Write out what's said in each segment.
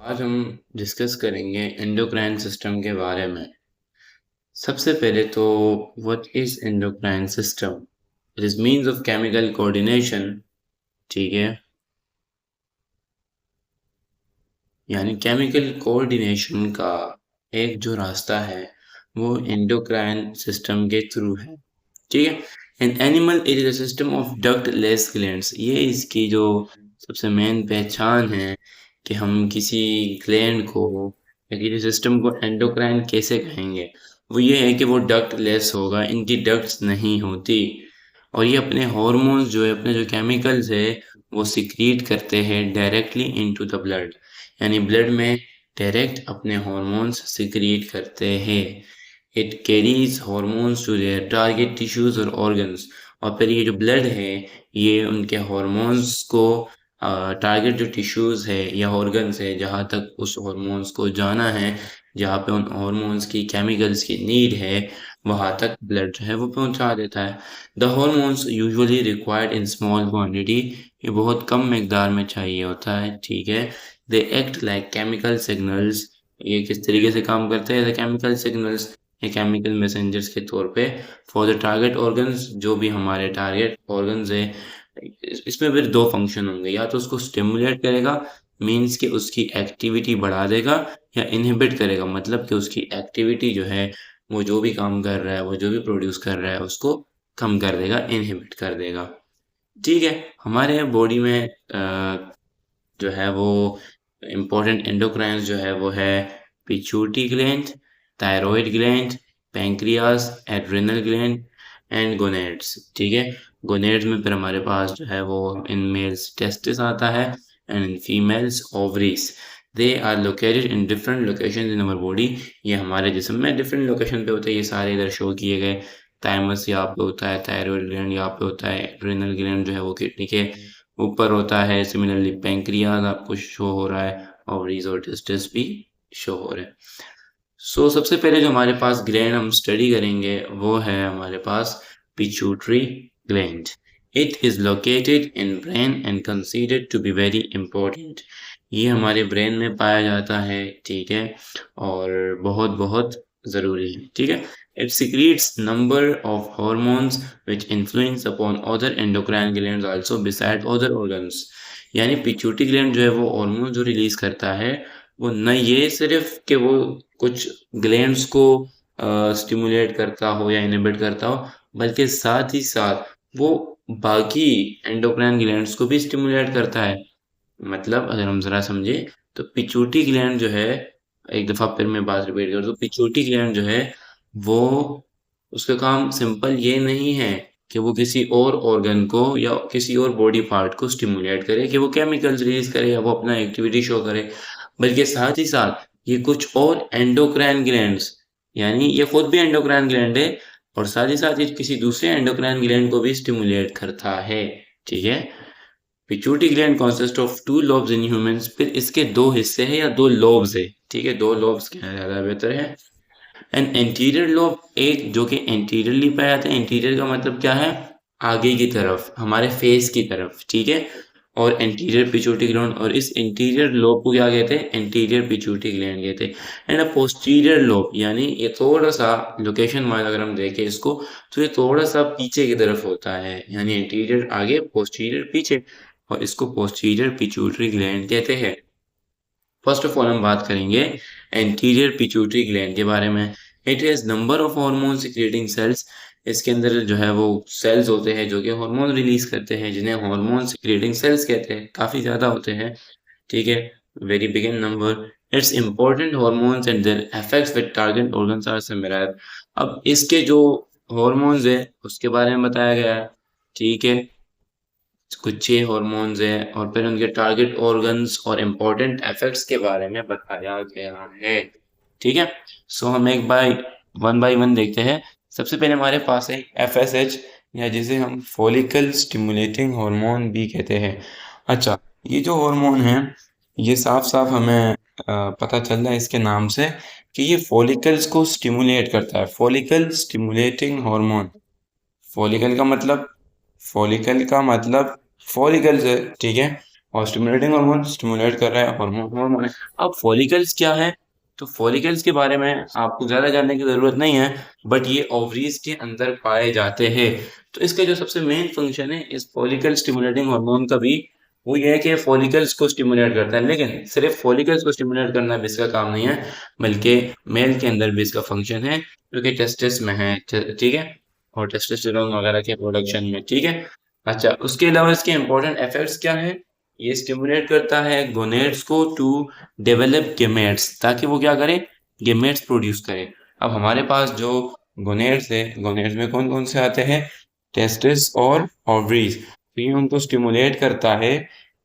आज हम डिस्कस करेंगे एंडोक्राइन सिस्टम के बारे में। सबसे पहले तो what is endocrine system? It is means of chemical coordination. ठीक है, यानी केमिकल कोऑर्डिनेशन का एक जो रास्ता है वो एंडोक्राइन सिस्टम के थ्रू है। ठीक है, an animal is a system of ductless glands. ये इसकी जो सबसे मेन पहचान है कि हम किसी ग्लैंड को या किसी सिस्टम को एंडोक्राइन कैसे कहेंगे, वो ये है कि वो डक्टलेस होगा, इनकी डक्ट्स नहीं होती और ये अपने हॉर्मोन्स जो है, अपने जो केमिकल्स है वो सिक्रीट करते हैं डायरेक्टली इनटू द ब्लड। यानी ब्लड में डायरेक्ट अपने हॉर्मोन्स सिक्रीट करते हैं। It carries hormones to their target tissues और ऑर्गन्स। और फिर ये जो ब्लड है ये उनके हॉर्मोन्स को टारगेट जो टिश्यूज है या ऑर्गन्स है जहाँ तक उस हॉर्मोन्स को जाना है, जहाँ पे उन हॉर्मोन्स की केमिकल्स की नीड है वहाँ तक ब्लड जो है वो पहुँचा देता है। The hormones usually required in small quantity. ये बहुत कम मिकदार में चाहिए होता है। ठीक है, they act like chemical signals. ये किस तरीके से काम करते हैं? द केमिकल सिग्नल्स, ये केमिकल मैसेंजर्स के तौर पे फॉर द टारगेट ऑर्गन्स। जो भी हमारे टारगेट ऑर्गन्स है इसमें फिर दो फंक्शन होंगे, या तो उसको स्टिमुलेट करेगा मीन्स कि उसकी एक्टिविटी बढ़ा देगा, या इनहिबिट करेगा मतलब कि उसकी एक्टिविटी जो है वो जो भी काम कर रहा है, वो जो भी प्रोड्यूस कर रहा है उसको कम कर देगा, इनहिबिट कर देगा। ठीक है, हमारे बॉडी में जो है वो इम्पोर्टेंट एंडोक्राइन्स जो है वो है pituitary gland, thyroid gland, pancreas, adrenal gland and gonads. ठीक है, गोनेड्स में फिर हमारे पास जो है वो इन मेल्स टेस्टिस आता है and in females ovaries. They are located in different location in our body. ये हमारे जिस्म में डिफरेंट लोकेशन पे होते हैं। ये सारे इधर शो किए गए। थाइमस यहाँ पे होता है, थायराइड ग्लैंड यहाँ पे होता है, एड्रिनल ग्लैंड जो है वो किडनी के ऊपर होता है। सिमिलरली पैंक्रियाज आपको शो हो रहा है, ओवरीज और टेस्टिस भी शो हो रहे हैं। सो सबसे पहले जो हमारे पास ग्लैंड हम स्टडी करेंगे वो है हमारे पास pituitary gland. It is located in brain and considered to be very important. ये हमारे ब्रेन में पाया जाता है। ठीक है, और बहुत बहुत ज़रूरी है। ठीक है, it secretes number of hormones which influence upon other endocrine glands also beside other organs। यानी पिट्यूटरी ग्लैंड जो है वो हार्मोन जो रिलीज करता है, वो न ये सिर्फ कि वो कुछ ग्लैंड्स को स्टिमुलेट करता हो या इनहिबिट करता हो, बल्कि साथ ही साथ वो बाकी एंडोक्राइन ग्लैंड्स को भी स्टिमुलेट करता है। मतलब अगर हम जरा समझे तो पिट्यूटरी ग्लैंड जो है, एक दफा फिर मैं बात रिपीट कर दूं, पिट्यूटरी ग्लैंड जो है वो, उसका काम सिंपल ये नहीं है कि वो किसी और ऑर्गन को या किसी और बॉडी पार्ट को स्टिमुलेट करे, कि वो केमिकल्स रिलीज करे या वो अपना एक्टिविटी शो करे, बल्कि साथ ही साथ ये कुछ और एंडोक्राइन ग्लैंड्स, यानी ये खुद भी एंडोक्राइन ग्लैंड है और साथ ही साथ ये किसी दूसरे एंडोक्राइन ग्लैंड को भी स्टिमुलेट करता है। ठीक है, pituitary gland consist of two lobes in humans. फिर इसके दो हिस्से हैं या दो लोब्स है। ठीक है, दो लोब्स कहना ज्यादा बेहतर है। एंड एंटीरियर लोब, एक जो कि एंटीरियरली पाया जाता है। एंटीरियर का मतलब क्या है? आगे की तरफ, हमारे फेस की तरफ। ठीक है, और एंटीरियर पिट्यूटरी ग्लैंड, और इस इंटीरियर लोब को क्या कहते हैं? एंटीरियर पिट्यूटरी ग्लैंड कहते हैं। एंड अ पोस्टीरियर लोब, यानी ये थोड़ा सा लोकेशन वाइज अगर हम देखें इसको तो ये थोड़ा सा पीछे की तरफ होता है, यानी एंटीरियर आगे, पोस्टीरियर पीछे, और इसको पोस्टीरियर पिट्यूटरी ग्लैंड कहते हैं। फर्स्ट ऑफ ऑल हम बात करेंगे एंटीरियर पिट्यूटरी ग्लैंड के बारे में। It has number of hormone secreting sales. इसके अंदर जो है वो सेल्स होते हैं जो कि हार्मोन रिलीज करते हैं, जिन्हें हार्मोन सिक्रेटिंग सेल्स कहते हैं। काफी ज्यादा होते हैं। ठीक है, very big in number. It's important hormones and their effects with target organs are similar. अब इसके जो हार्मोन्स है उसके बारे में बताया गया है। ठीक है, कुछ 6 हॉर्मोन्स हैं और फिर उनके टारगेट ऑर्गन्स और इम्पोर्टेंट इफेक्ट्स के बारे में बताया गया है। ठीक है, सो हम एक बाय वन देखते हैं। सबसे पहले हमारे पास है एफएसएच, या जिसे हम फॉलिकल स्टिमुलेटिंग हार्मोन भी कहते हैं। अच्छा, ये जो हार्मोन है ये साफ साफ हमें पता चल रहा है इसके नाम से कि ये फॉलिकल्स को स्टिमुलेट करता है। Follicle stimulating hormone. फॉलिकल का मतलब, फॉलिकल का मतलब फॉलिकल्स है। ठीक है, और स्टिमुलेटिंग हार्मोन स्टिमुलेट कर रहा है, हार्मोन है। अब फॉलिकल्स क्या है? तो फॉलिकल्स के बारे में आपको ज़्यादा जानने की ज़रूरत नहीं है, बट ये ओवरीज के अंदर पाए जाते हैं। तो इसका जो सबसे मेन फंक्शन है इस फॉलिकल स्टिमुलेटिंग हार्मोन का भी, वो ये है कि फॉलिकल्स को स्टिमुलेट करता है। लेकिन सिर्फ फॉलिकल्स को स्टिमुलेट करना भी इसका काम नहीं है, बल्कि मेल के अंदर भी इसका फंक्शन है, जो कि टेस्टिस में है, ठीक है, और टेस्टोस्टेरोन वगैरह के प्रोडक्शन में, ठीक है। अच्छा, उसके अलावा इसके इंपॉर्टेंट इफेक्ट्स क्या हैं? ये स्टिमुलेट करता है गोनेड्स को टू डेवलप गेमेट्स, ताकि वो क्या करें? गेमेट्स प्रोड्यूस करें। अब हमारे पास जो गोनेड्स है, गोनेड्स में कौन कौन से आते हैं? टेस्टिस और ओवरीज। तो ये उनको स्टिमुलेट करता है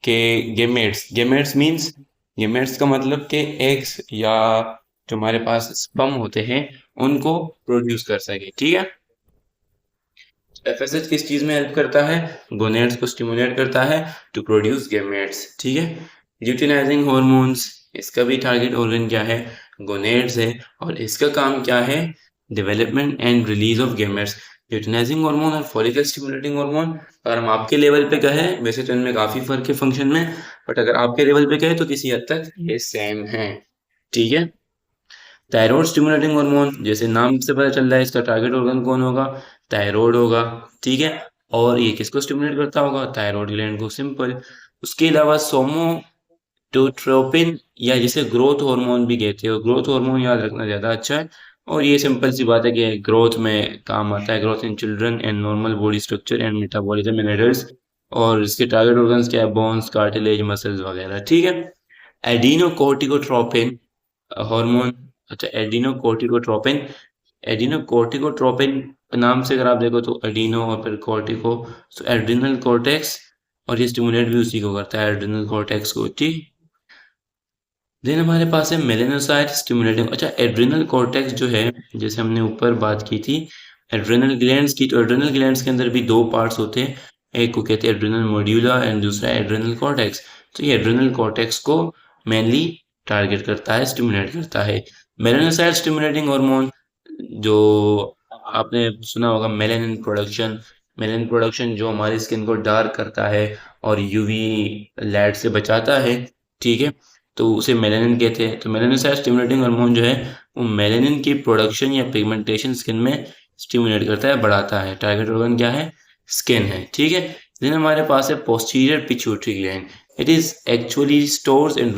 कि गेमेट्स, गेमेट्स मीन्स, गेमेट्स का मतलब कि एग्स या जो हमारे पास स्पर्म होते हैं उनको प्रोड्यूस कर सके, ठीक है। एफएसएच किस चीज में हेल्प करता है? गोनेड्स को स्टिमुलेट करता है टू प्रोड्यूस गेमेट्स, ठीक है। ल्यूटिनाइजिंग हॉर्मोन्स, इसका भी टारगेट ऑर्गन क्या है? गोनेड्स है, और इसका काम क्या है? Development and release of gametes. Luteinizing hormone और फॉलिकल स्टिमुलेटिंग हार्मोन, अगर हम आपके लेवल पे कहें, वैसे तो इनमें काफी फर्क है फंक्शन में, बट अगर आपके लेवल पे कहें तो किसी हद तक ये सेम है, ठीक है। थायराइड स्टिमुलेटिंग हार्मोन, जैसे नाम से पता चल रहा है इसका टारगेट ऑर्गन कौन होगा? थायराइड होगा, ठीक है। और ये किसको स्टिमुलेट करता होगा? थायराइड ग्लैंड को, सिंपल। उसके अलावा सोमोटोट्रोपिन, या जिसे ग्रोथ हार्मोन भी कहते हो, ग्रोथ हार्मोन याद रखना ज्यादा अच्छा है। और ये सिंपल सी बात है कि ग्रोथ में काम आता है, growth in children and normal body structure and metabolism in adults. और इसके टारगेट ऑर्गन्स क्या है? बोन्स, कार्टिलेज, मसल्स वगैरह, ठीक है। एडिनोकोर्टिकोट्रोपिन हार्मोन, अच्छा, एडिनोकोर्टिकोट्रोपिन, एडिनोकोर्टिकोट्रोपिन नाम से अगर आप देखो तो एडिनो और फिर कोर्टिको, तो एड्रिनल कॉर्टेक्स, और ये स्टिमुलेट भी उसी को करता है, एड्रिनल कॉर्टेक्स को, ठीक। देन हमारे पास है मेलेनोसाइट स्टिमुलेटिंग। अच्छा, एड्रिनल कॉर्टेक्स जो है, जैसे हमने ऊपर बात की थी एड्रिनल ग्लैंड्स की, तो एड्रिनल ग्लैंड्स के अंदर भी दो पार्ट्स होते हैं, एक को कहते हैं एड्रिनल मॉड्यूला एंड दूसरा एड्रिनल कॉर्टेक्स। तो ये एड्रिनल कॉर्टेक्स को मेनली टारगेट करता है, स्टिमुलेट करता है। मेलेनोसाइट स्टिमुलेटिंग हार्मोन, जो आपने सुना होगा, मेलानिन प्रोडक्शन, मेलानिन प्रोडक्शन जो हमारी स्किन को डार्क करता है और यूवी लाइट से बचाता है, ठीक है, तो उसे मेलानिन कहते हैं। तो मेलानोसाइट स्टिमुलेटिंग हार्मोन जो है वो मेलानिन की प्रोडक्शन या पिगमेंटेशन स्किन में स्टिमुलेट करता है, बढ़ाता है। टारगेट ऑर्गन क्या है? स्किन है, ठीक है। देन हमारे पास है posterior pituitary gland. It is actually stores and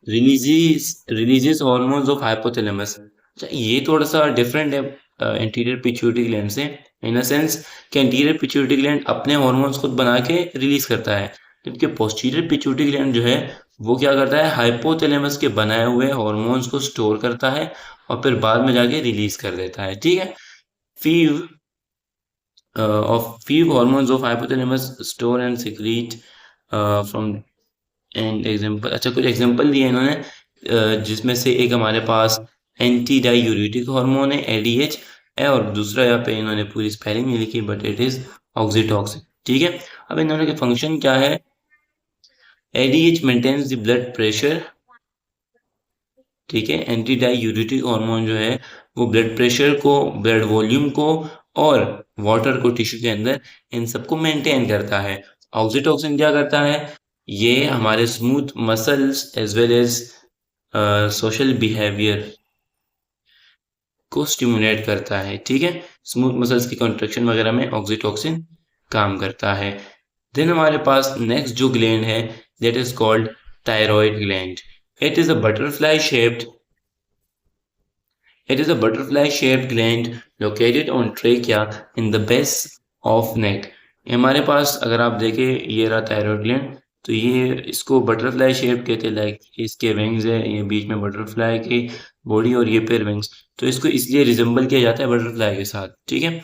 releases hormones of hypothalamus. अच्छा, ये थोड़ा सा डिफरेंट है एंटीरियर पिट्यूटरी ग्लैंड से, इन अ सेंस कि एंटीरियर पिट्यूटरी ग्लैंड अपने हार्मोन्स खुद बना के रिलीज करता है, जबकि पोस्टीरियर पिट्यूटरी ग्लैंड जो है वो क्या करता है? हाइपोथैलेमस के बनाए हुए हार्मोन्स को स्टोर करता है और फिर बाद में जाके रिलीज कर देता है, ठीक है। फीव few hormones of hypothalamus store and secrete from, and example, अच्छा कुछ एग्जाम्पल दिए इन्होंने, जिसमें से एक हमारे पास एंटी डायूरेटिक हार्मोन है, एडीएच है, और दूसरा यहाँ पे इन्होंने पूरी स्पेलिंग नहीं लिखी, बट इट इज ऑक्सीटॉक्सिन, ठीक है। अब इन्होंने के फंक्शन क्या है? ADH maintains the blood pressure, ठीक है। एंटी डायूरेटिक हार्मोन जो है वो ब्लड प्रेशर को, ब्लड वॉल्यूम को और वाटर को टिश्यू के अंदर, इन सबको मेंटेन करता है। ऑक्सीटोसिन क्या करता है? ये हमारे smooth muscles as well as social behaviour को स्टिमुलेट करता है, ठीक है। स्मूथ मसल्स की कॉन्ट्रैक्शन वगैरह में ऑक्सीटोसिन काम करता है। देन हमारे पास नेक्स्ट जो ग्लैंड है, that is called thyroid gland. It is a butterfly shaped It is a butterfly-shaped gland located on trachea in the base of neck. हमारे पास अगर आप देखें, ये रहा थायराइड ग्लैंड, तो ये इसको बटरफ्लाई शेप कहते हैं, लाइक इसके विंग्स है, ये बीच में बटरफ्लाई की बॉडी और ये फिर विंग्स, तो इसको इसलिए रिजेंबल किया जाता है बटरफ्लाई के साथ, ठीक है।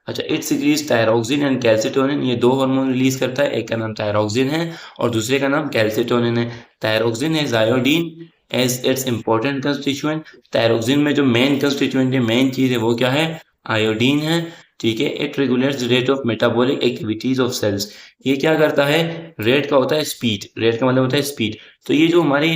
अच्छा, it secretes thyroxine and calcitonin, ये दो हार्मोन रिलीज करता है, एक का नाम थायरोक्सिन है और दूसरे का नाम कैल्सिटोनिन है। थायरोक्सिन है iodine as it's important constituent. Thyroxine में जो मेन कंस्टिट्यूएंट है, मेन चीज है, वो क्या है? आयोडीन है, ठीक है। It regulates rate of metabolic activities of cells. ये क्या करता है? रेट का होता है स्पीड, रेट का मतलब होता है स्पीड। तो ये जो हमारी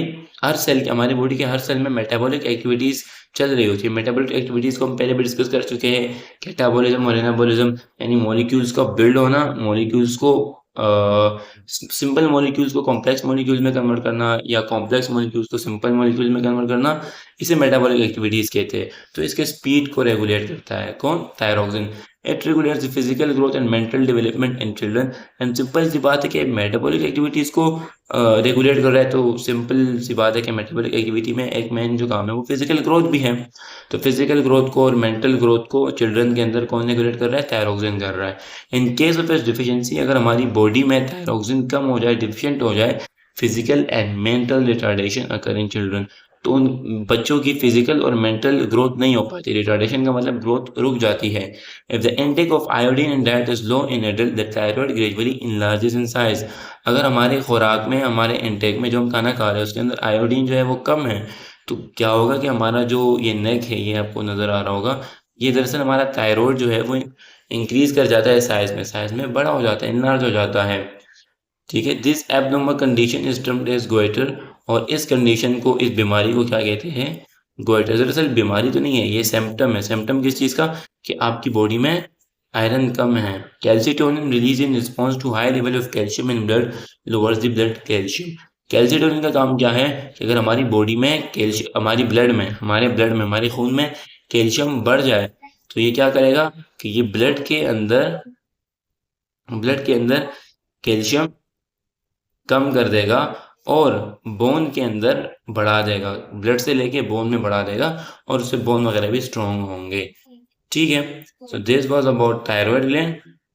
हर सेल, हमारी बॉडी के हर सेल में मेटाबॉलिक एक्टिविटीज चल रही होती है। मेटाबॉलिक एक्टिविटीज को हम पहले भी डिस्कस कर चुके हैं, कैटाबॉलिज्म और एनाबॉलिज्म, यानी मॉलिक्यूल्स का बिल्ड होना, मॉलिक्यूल्स को सिंपल मॉलिक्यूल्स को कॉम्प्लेक्स मॉलिक्यूल्स में कन्वर्ट करना या कॉम्प्लेक्स मॉलिक्यूल्स को सिंपल मॉलिक्यूल्स में कन्वर्ट करना, इसे मेटाबॉलिक एक्टिविटीज कहते हैं। तो इसके स्पीड को रेगुलेट करता है कौन? Thyroxine. It regulates the physical growth and mental development in children. And simple सी बात है कि मेटाबॉलिक एक्टिविटीज को रेगुलेट कर रहा है, तो सिंपल सी बात है कि मेटाबॉलिक एक्टिविटी में एक मेन जो काम है वो फिजिकल ग्रोथ भी है। तो फिजिकल ग्रोथ को और मेंटल ग्रोथ को चिल्ड्रन के अंदर कौन रेगुलेट कर रहा है? थायरोक्सिन कर रहा है। इन केस ऑफ इस डिफिशियंसी, अगर हमारी बॉडी में थायरोक्सिन कम हो जाए, डिफिशियंट हो जाए, physical and mental retardation occur in children, तो उन बच्चों की फिजिकल और मेंटल ग्रोथ नहीं हो पाती। रिटार्डेशन का मतलब ग्रोथ रुक जाती है। If the intake of iodine in diet is low in adult, the thyroid gradually enlarges in size. अगर हमारे खुराक में, हमारे इनटेक में जो हम खाना खा रहे हैं उसके अंदर आयोडीन जो है वो कम है, तो क्या होगा कि हमारा जो ये नेक है, ये आपको नजर आ रहा होगा, ये दरअसल हमारा थायराइड जो है वो इंक्रीज कर जाता है साइज में बड़ा हो जाता है, इनलार्ज हो जाता है। ठीक है, this abnormal condition is termed as goitre. और इस कंडीशन को, इस बीमारी को क्या कहते हैं? गोइटर। दरअसल बीमारी तो नहीं है, ये सिम्टम है। सिम्टम किस चीज का? कि आपकी बॉडी में आयरन कम है। Calcitonin release in response to high level of calcium in blood lowers the blood calcium. Calcitonin का काम क्या है? कि अगर हमारी बॉडी में कैल्शियम, हमारी ब्लड में, हमारे खून में कैल्शियम बढ़ जाए, तो ये क्या करेगा कि ये ब्लड के अंदर कैल्शियम कम कर देगा और बोन के अंदर बढ़ा देगा, ब्लड से लेके बोन में बढ़ा देगा, और उससे बोन वगैरह भी स्ट्रॉन्ग होंगे। ठीक है, so this was about thyroid gland.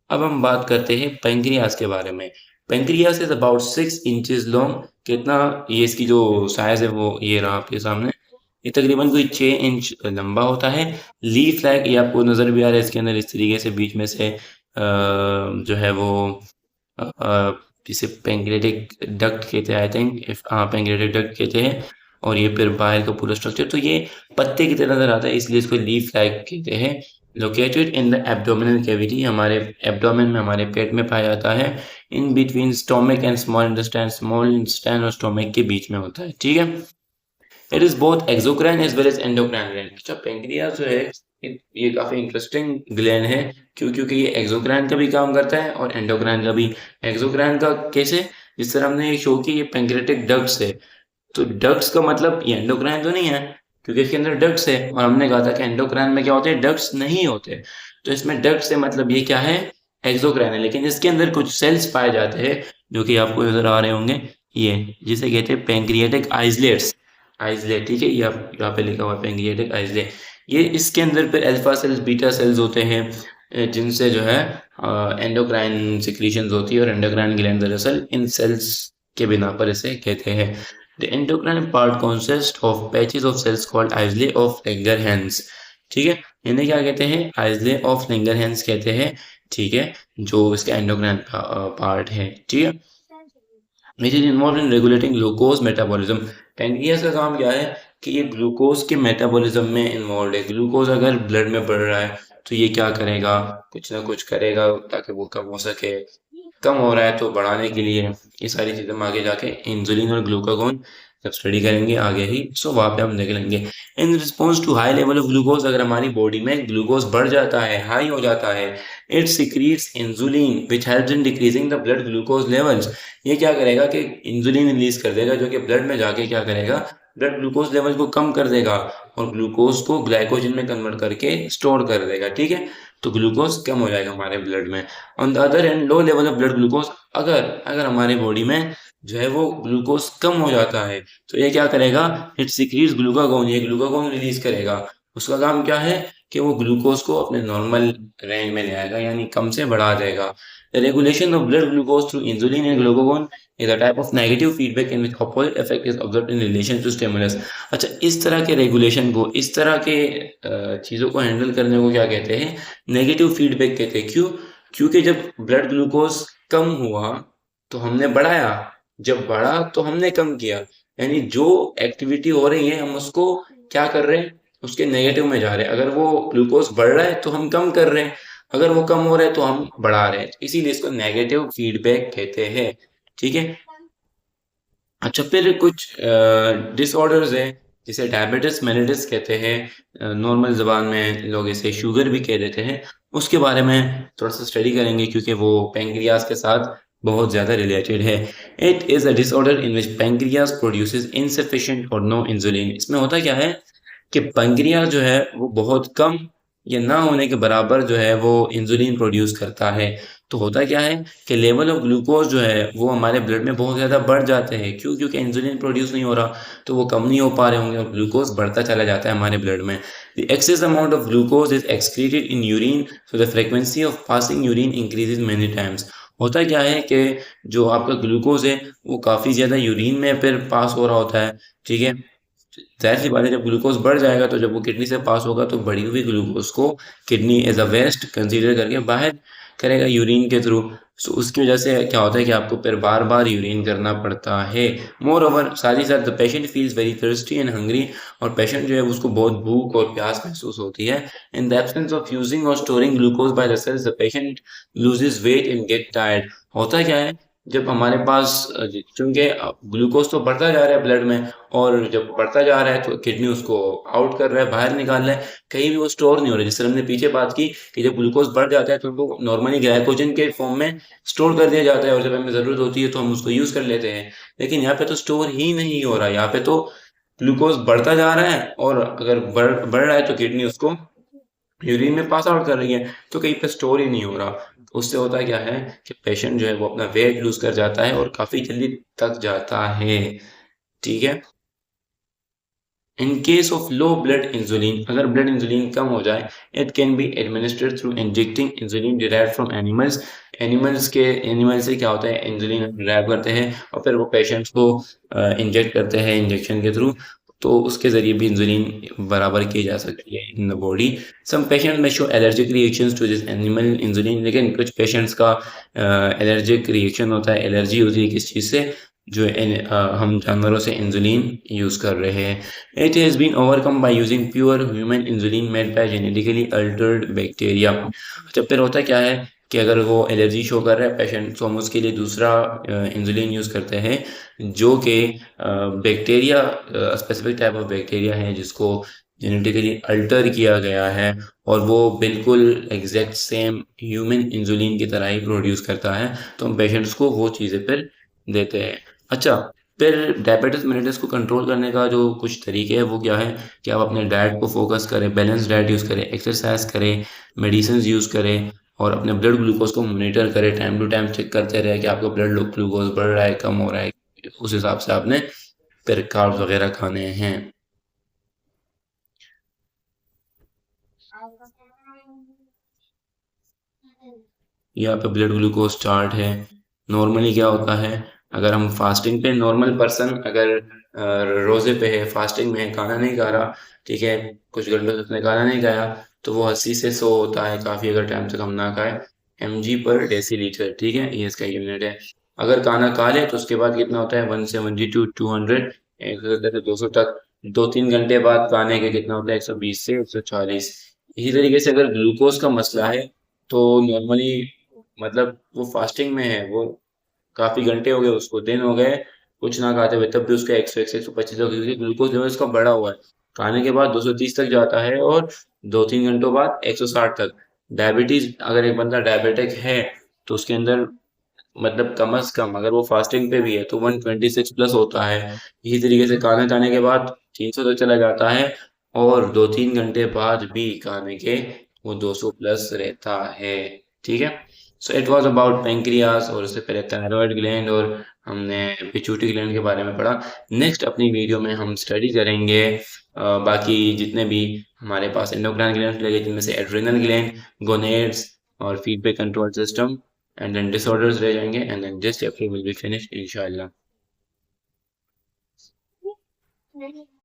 अब हम बात करते हैं पेंक्रियास के बारे में। Pancreas is about 6 inches long. कितना ये इसकी जो साइज है वो ये रहा आपके सामने। ये तकरीबन कोई 6 इंच लंबा होता है। लीफ लाइक, ये आपको नजर भी आ रहा है इसके अंदर, इस तरीके से बीच में से जो है वो जिसे पेंक्रेटिक डक्ट कहते हैं, आई थिंक, इफ हाँ पेंक्रेटिक डक्ट कहते हैं। और ये फिर बाहर का पूरा स्ट्रक्चर, तो ये पत्ते की तरह नजर आता है, इसलिए इसको लीफ लाइक कहते हैं। Located in the abdominal cavity, हमारे एब्डोमेन में, हमारे पेट में पाया जाता है। In between stomach and small intestine और स्टोमक के बीच में होता है। ठीक है, it is both exocrine as well as endocrine gland. अच्छा, पेंक्रियास जो है ये काफी इंटरेस्टिंग ग्लैंड है। क्यों? क्योंकि ये एक्सोक्राइन का भी काम करता है और एंडोक्राइन का भी। एक्सोक्राइन का कैसे? जिस तरह हमने ये शो की, ये पेंक्रेटिक डक्ट्स है, तो डक्ट्स का मतलब ये एंडोक्राइन तो नहीं है, क्योंकि इसके अंदर डक्ट्स है। और हमने कहा था कि एंडोक्राइन में क्या होते हैं? डक्ट्स नहीं होते। तो इसमें डक्ट्स है, मतलब ये क्या है? एक्सोक्राइन है। लेकिन इसके अंदर कुछ सेल्स पाए जाते हैं जो कि आपको नजर आ रहे होंगे, ये जिसे कहते हैं पेंक्रियाटिक आइसलेट्स। आइसलेट, ठीक है, ये यहाँ पे लिखा हुआ है पेंक्रियाटिक आइसलेट। ये इसके अंदर फिर अल्फा सेल्स, बीटा सेल्स होते हैं, जिनसे जो है एंडोक्राइन सिक्रीशंस होती है। और एंडोक्राइन ग्लैंड दरअसल इन सेल्स के बिना पर इसे कहते हैं। The endocrine part consist of patches of cells called islets of Langerhans. ठीक है, इन्हें क्या कहते हैं? आइसले ऑफ लैंगरहैंस कहते हैं। ठीक है, जो इसका एंडोक्राइन पार्ट है। ठीक है, which is involve in regulating glucose metabolism. Pancreas का काम क्या है? कि ये ग्लूकोज के मेटाबॉलिज्म में इन्वॉल्व है। ग्लूकोज अगर ब्लड में बढ़ रहा है तो ये क्या करेगा? कुछ ना कुछ करेगा ताकि वो कम हो सके। कम हो रहा है तो बढ़ाने के लिए ये सारी चीजें हम आगे जाके इंसुलिन और ग्लूकागोन जब स्टडी करेंगे आगे ही, सो वहां पे हम देख लेंगे। In response to high level of glucose, अगर हमारी बॉडी में ग्लूकोज बढ़ जाता है, हाई हो जाता है, it secretes insulin which helps in decreasing the blood glucose levels. ये क्या करेगा कि इंसुलिन रिलीज कर देगा, जो कि ब्लड में जाके क्या करेगा? ब्लड ग्लूकोज लेवल को कम कर देगा और ग्लूकोज को ग्लाइकोजन में कन्वर्ट करके स्टोर कर देगा। ठीक है, तो ग्लूकोज कम हो जाएगा हमारे ब्लड में। On the other hand, low level of blood glucose, अगर अगर हमारे बॉडी में जो है वो ग्लूकोज कम हो जाता है, तो ये क्या करेगा? इट सिक्रीट्स ग्लूकागोन, ये ग्लूकागोन रिलीज करेगा। उसका काम क्या है? कि वो ग्लूकोज को अपने नॉर्मल रेंज में ले आएगा, यानी कम से बढ़ा देगा। Regulation of blood glucose through insulin and glucagon is a type of negative feedback in which opposite effect is observed in relation to stimulus। अच्छा, इस तरह के रेगुलेशन को, इस तरह के चीज़ों को हैंडल करने को क्या कहते हैं? नेगेटिव फीडबैक कहते हैं। क्यों? क्योंकि जब ब्लड ग्लूकोज कम हुआ तो हमने बढ़ाया, जब बढ़ा तो हमने कम किया, यानी जो एक्टिविटी हो रही है हम उसको क्या कर रहे हैं? उसके नेगेटिव में जा रहे हैं। अगर वो ग्लूकोज बढ़ रहा है तो हम कम कर रहे हैं, अगर वो कम हो रहा है तो हम बढ़ा रहे हैं, इसीलिए इसको नेगेटिव फीडबैक कहते हैं। ठीक है, अच्छा, फिर कुछ डिसऑर्डर्स हैं जिसे डायबिटीज मेलिटस कहते हैं। नॉर्मल जबान में लोग इसे शुगर भी कह देते हैं। उसके बारे में थोड़ा सा स्टडी करेंगे, क्योंकि वो पेंक्रियास के साथ बहुत ज़्यादा रिलेटेड है। It is a disorder in which pancreas produces insufficient और नो इंसुलिन। इसमें होता क्या है कि पैंक्रियाज जो है वो बहुत कम या ना होने के बराबर जो है वो इंसुलिन प्रोड्यूस करता है। तो होता क्या है कि लेवल ऑफ ग्लूकोज जो है वो हमारे ब्लड में बहुत ज़्यादा बढ़ जाते हैं। क्यों? क्योंकि इंसुलिन प्रोड्यूस नहीं हो रहा, तो वो कम नहीं हो पा रहे होंगे और ग्लूकोज बढ़ता चला जाता है हमारे ब्लड में। The excess amount of glucose is excreted in urine, so the frequency of passing urine increases many times. होता क्या है कि जो आपका ग्लूकोज है वो काफ़ी ज़्यादा यूरिन में फिर पास हो रहा होता है। ठीक है, ज़ाहिर सी बात है, जब ग्लूकोज बढ़ जाएगा तो जब वो किडनी से पास होगा तो बढ़ी हुई ग्लूकोज को kidney as a waste consider करके बाहर करेगा यूरिन के थ्रू। सो उसकी वजह से क्या होता है कि आपको फिर बार बार यूरिन करना पड़ता है। मोर ओवर साथ ही साथ the patient feels very thirsty and hungry, और पेशेंट जो है उसको बहुत भूख और प्यास महसूस होती है। In the absence of using और storing glucose by the cells the patient loses weight and get tired. होता क्या है, जब हमारे पास चूंकि ग्लूकोज तो बढ़ता जा रहा है ब्लड में, और जब बढ़ता जा रहा है तो किडनी उसको आउट कर रहा है, बाहर निकाल रहा है, कहीं भी वो स्टोर नहीं हो रहा है। जिस तरह हमने पीछे बात की कि जब ग्लूकोज बढ़ जाता है तो उनको नॉर्मली ग्लाइकोजन के फॉर्म में स्टोर कर दिया जाता है, और जब हमें ज़रूरत होती है तो हम उसको यूज़ कर लेते हैं। लेकिन यहाँ पे तो स्टोर ही नहीं हो रहा है, यहाँ पे तो ग्लूकोज बढ़ता जा रहा है, और अगर बढ़ रहा है तो किडनी उसको यूरिन में पास आउट कर रही है, तो कहीं पे स्टोर ही नहीं हो रहा। तो उससे होता क्या है कि पेशेंट जो है वो अपना वेट लूज कर जाता है और काफ़ी जल्दी थक जाता है। ठीक है। In case of low blood insulin, अगर ब्लड इंसुलिन कम हो जाए, it can be administered through injecting insulin derived from animals. Animal से क्या होता है, इंसुलिन डिराइव करते हैं और फिर वो पेशेंट्स को इंजेक्ट करते हैं इंजेक्शन के थ्रू। तो उसके ज़रिए भी इंसुलिन बराबर की जा सकती है in the body. Some patient में show allergic reactions to this animal insulin, लेकिन कुछ पेशेंट्स का एलर्जिक रिएक्शन होता है, एलर्जी होती है किस चीज़ से, जो हम जानवरों से इंसुलिन यूज़ कर रहे हैं। It has been overcome by using pure human insulin made by genetically altered bacteria. जब फिर होता क्या है कि अगर वो एलर्जी शो कर रहा है पेशेंट, तो हम उसके लिए दूसरा इंसुलिन यूज़ करते हैं, जो कि bacteria, specific type of bacteria है जिसको जेनेटिकली अल्टर किया गया है, और वो बिल्कुल एग्जैक्ट सेम ह्यूमन इंसुलिन की तरह ही प्रोड्यूस करता है। तो हम पेशेंट्स को वो चीज़ें फिर देते हैं। अच्छा, फिर डायबिटीज़ मेलिटस को कंट्रोल करने का जो कुछ तरीके हैं वो क्या है कि आप अपने डाइट को फोकस करें, बैलेंस डाइट यूज़ करें, एक्सरसाइज करें, मेडिसिन यूज़ करें, और अपने ब्लड ग्लूकोज को मॉनिटर करें, टाइम टू टाइम चेक करते रहे कि आपका ब्लड ग्लूकोज बढ़ रहा है, कम हो रहा है। उस हिसाब से आपने फिर कार्ब्स वगैरह खाने हैं। यहाँ पे ब्लड ग्लूकोज चार्ट है। नॉर्मली क्या होता है, अगर हम फास्टिंग पे, नॉर्मल पर्सन अगर रोजे पे है, फास्टिंग में है, खाना नहीं खा रहा, ठीक है, कुछ घंटों से उसने खाना नहीं खाया, तो वो 80 से 100 होता है काफ़ी, अगर टाइम तक हम ना खाए, mg पर डेसीलीटर। ठीक है, ये इसका यूनिट है। अगर खाना खा ले तो उसके बाद कितना होता है, 170 टू 200, 170 से 200 तक। 2-3 घंटे बाद खाने के कितना होता है, 120 से 140। इसी तरीके से अगर ग्लूकोज का मसला है तो नॉर्मली, मतलब वो फास्टिंग में है, वो काफी घंटे हो गए, उसको दिन हो गए कुछ ना खाते हुए, तब भी उसका 100 125 हो, क्योंकि ग्लूकोज लेवल उसका बढ़ा हुआ है। खाने के बाद 230 तक जाता है, और 2-3 घंटों बाद 160 तक। डायबिटीज, अगर एक बंदा डायबिटिक है तो उसके अंदर, मतलब कम से कम अगर वो फास्टिंग पे भी है तो 126 प्लस होता है। इसी तरीके से खाना खाने के बाद 300 तक चला जाता है, और 2-3 घंटे बाद भी खाने के वो 200 प्लस रहता है। ठीक है। So it was about pancreas, और उससे पहले थायराइड ग्लैंड, और हमने पिट्यूटरी ग्लैंड के बारे में पढ़ा। नेक्स्ट अपनी वीडियो में हम स्टडी करेंगे बाकी जितने भी हमारे पास एंडोक्राइन ग्लैंड लगे, जिनमें से एड्रिनल ग्लैंड, गोनेड्स, और feedback control system, and then disorders रह जाएंगे, and then this chapter will be finished inshallah.